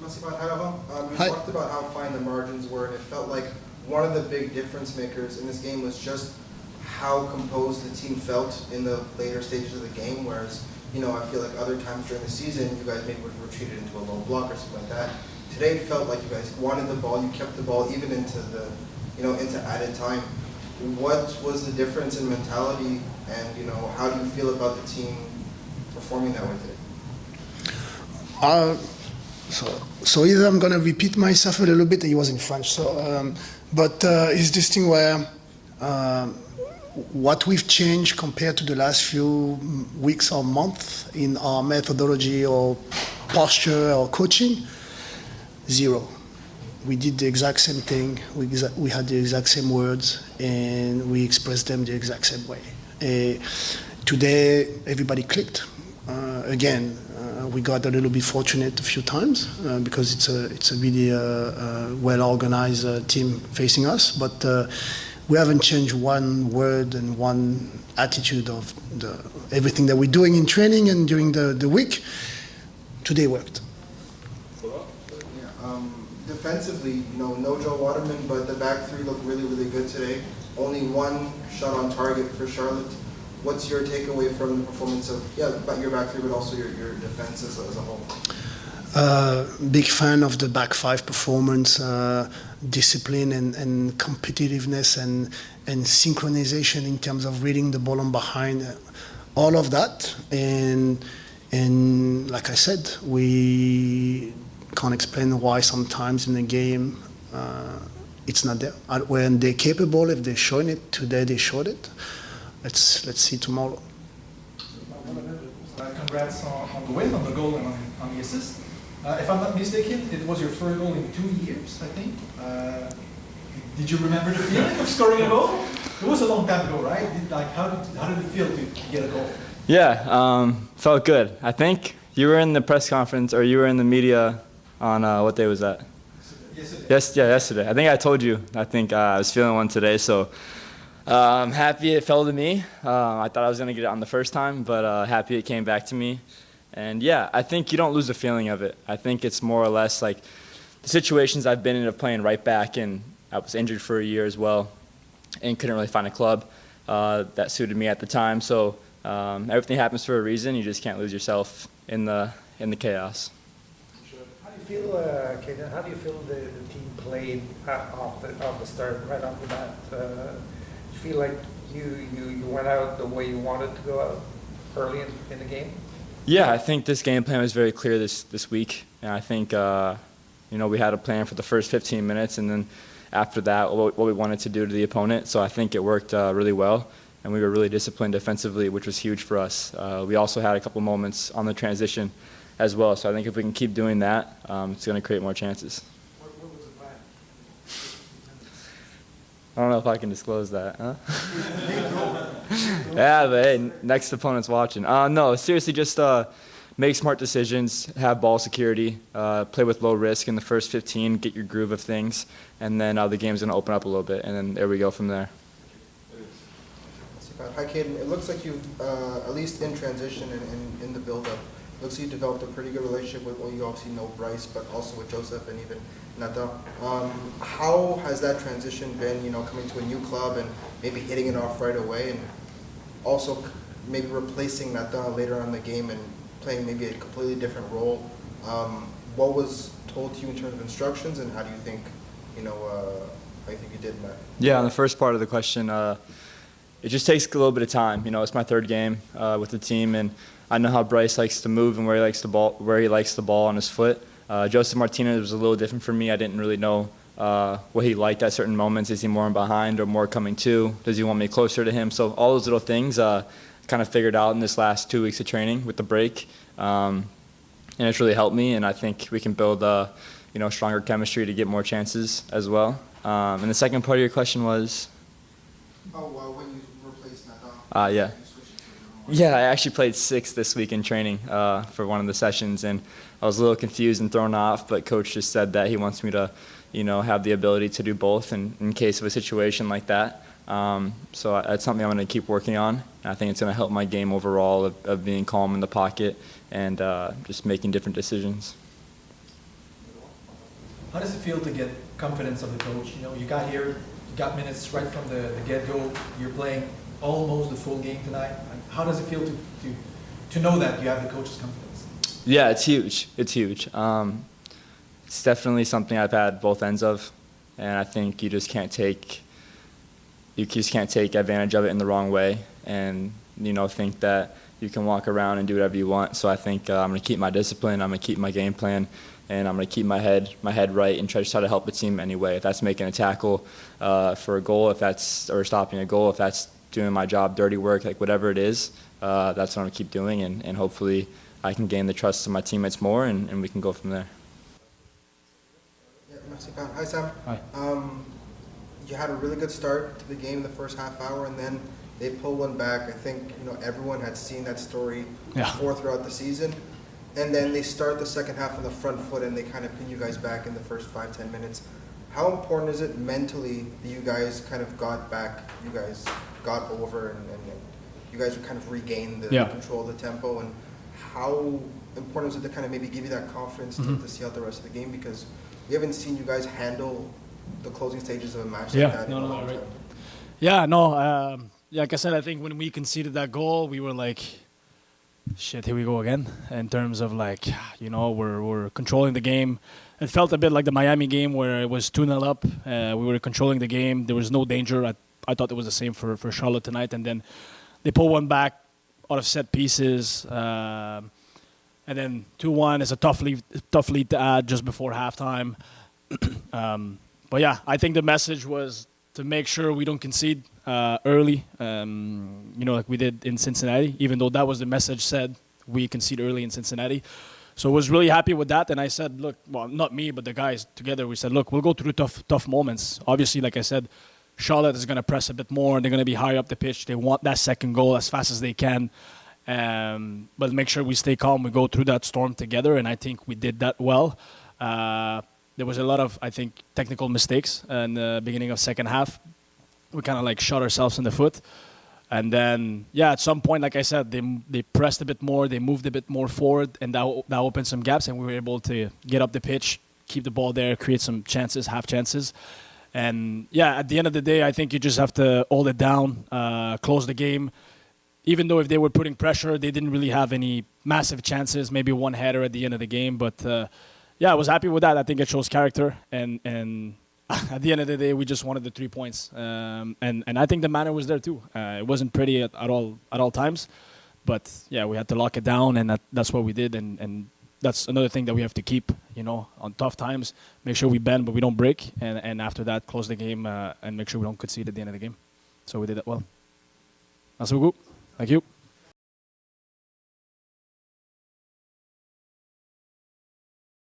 You talked about how fine the margins were, and it felt like one of the big difference makers in this game was just how composed the team felt in the later stages of the game, whereas, I feel like other times during the season, you guys maybe were retreated into a low block or something like that. Today it felt like you guys wanted the ball, you kept the ball even into the, into added time. What was the difference in mentality, and, how do you feel about the team performing that way today? So either I'm going to repeat myself a little bit, it was in French, but it's this thing where what we've changed compared to the last few weeks or months in our methodology or posture or coaching, zero. We did the exact same thing, we had the exact same words, and we expressed them the exact same way. Today, everybody clicked. Again, we got a little bit fortunate a few times because it's a really well-organized team facing us, but we haven't changed one word and one attitude of everything that we're doing in training and during the week. Today worked. Defensively, no Joe Waterman, but the back three looked really, really good today. Only one shot on target for Charlotte. What's your takeaway from the performance of your back three, but also your defense as a whole? Big fan of the back five performance, discipline and competitiveness and synchronization in terms of reading the ball on behind, all of that. And like I said, we can't explain why sometimes in the game it's not there. When they're capable, if they're showing it today, they showed it. Let's see tomorrow. Congrats on the win, on the goal, and on the assist. If I'm not mistaken, it was your first goal in 2 years, I think. Did you remember the feeling of scoring a goal? It was a long time ago, right? How did it feel to get a goal? Yeah, felt good. I think you were in the press conference, or you were in the media on what day was that? Yesterday. Yesterday. I think I told you. I think I was feeling one today, so I'm happy it fell to me. I thought I was going to get it on the first time, but happy it came back to me. And yeah, I think you don't lose the feeling of it. I think it's more or less like the situations I've been in of playing right back, and I was injured for a year as well and couldn't really find a club that suited me at the time. So everything happens for a reason. You just can't lose yourself in the chaos. How do you feel, Caden? How do you feel the team played off the start, right off the bat? Do you feel like you went out the way you wanted to go out early in the game? Yeah, I think this game plan was very clear this week, and I think we had a plan for the first 15 minutes, and then after that, what we wanted to do to the opponent. So I think it worked really well, and we were really disciplined defensively, which was huge for us. We also had a couple moments on the transition as well, so I think if we can keep doing that, it's going to create more chances. What was the plan? I don't know if I can disclose that, huh? Yeah, but hey, next opponent's watching. No, seriously, just make smart decisions, have ball security, play with low risk in the first 15, get your groove of things, and then the game's going to open up a little bit, and then there we go from there. Hi, Caden. It looks like you've, at least in transition and in the build-up, looks like you developed a pretty good relationship with, well, you obviously know Bryce, but also with Joseph and even Nathan. How has that transition been, coming to a new club and maybe hitting it off right away, and also maybe replacing Nathan later on in the game and playing maybe a completely different role? What was told to you in terms of instructions, and how do you think, how you think you did in that? Yeah, on the first part of the question, it just takes a little bit of time. It's my third game with the team, and I know how Bryce likes to move and where he likes the ball on his foot. Joseph Martinez was a little different for me. I didn't really know what he liked at certain moments. Is he more in behind or more coming to? Does he want me closer to him? So all those little things kind of figured out in this last 2 weeks of training with the break, and it's really helped me. And I think we can build stronger chemistry to get more chances as well. And the second part of your question was? When you replaced Nathan. Yeah. Yeah, I actually played 6 this week in training for one of the sessions, and I was a little confused and thrown off, but Coach just said that he wants me to, have the ability to do both in case of a situation like that. So that's something I'm going to keep working on, and I think it's going to help my game overall of being calm in the pocket and just making different decisions. How does it feel to get confidence of the coach? You know, you got here, you got minutes right from the get-go. You're playing almost the full game tonight. How does it feel to know that you have the coach's confidence? Yeah, it's huge. It's huge. It's definitely something I've had both ends of, and I think you just can't take advantage of it in the wrong way, and think that you can walk around and do whatever you want. So I think I'm going to keep my discipline. I'm going to keep my game plan, and I'm going to keep my head right and try to help the team anyway. If that's making a tackle for a goal, or stopping a goal, if that's doing my job, dirty work, like whatever it is, that's what I'm going to keep doing, and hopefully I can gain the trust of my teammates more, and we can go from there. Yeah, merci, Pat. Hi, Sam. Hi. You had a really good start to the game the first half hour, and then they pulled one back. I think everyone had seen that story before throughout the season. And then they start the second half on the front foot, and they kind of pin you guys back in the first 5-10 minutes. How important is it mentally that you guys kind of got back, you guys got over, and you guys would kind of regain the control of the tempo? And how important is it to kind of maybe give you that confidence to see out the rest of the game? Because we haven't seen you guys handle the closing stages of a match like that in a long time. Yeah, no, like I said, I think when we conceded that goal, we were like, shit, here we go again. In terms of we're controlling the game. It felt a bit like the Miami game where it was 2-0 up. We were controlling the game. There was no danger. I thought it was the same for Charlotte tonight. And then they pull one back out of set pieces. And then 2-1 is a tough lead to add just before halftime. But yeah, I think the message was to make sure we don't concede early, like we did in Cincinnati, even though that was the message said we concede early in Cincinnati. So I was really happy with that. And I said, look, well, not me, but the guys together, we said, look, we'll go through tough moments. Obviously, like I said, Charlotte is going to press a bit more. They're going to be higher up the pitch. They want that second goal as fast as they can. But make sure we stay calm. We go through that storm together, and I think we did that well. There was a lot of, I think, technical mistakes in the beginning of second half. We kind of shot ourselves in the foot. And then, at some point, like I said, they pressed a bit more, they moved a bit more forward, and that opened some gaps, and we were able to get up the pitch, keep the ball there, create some chances, half chances. And, at the end of the day, I think you just have to hold it down, close the game. Even though if they were putting pressure, they didn't really have any massive chances, maybe one header at the end of the game. But, I was happy with that. I think it shows character, and at the end of the day, we just wanted the 3 points, and I think the manner was there too. It wasn't pretty at all times, but we had to lock it down, and that's what we did, and that's another thing that we have to keep, on tough times. Make sure we bend, but we don't break, and after that, close the game and make sure we don't concede at the end of the game. So we did that well. Merci beaucoup. Thank you.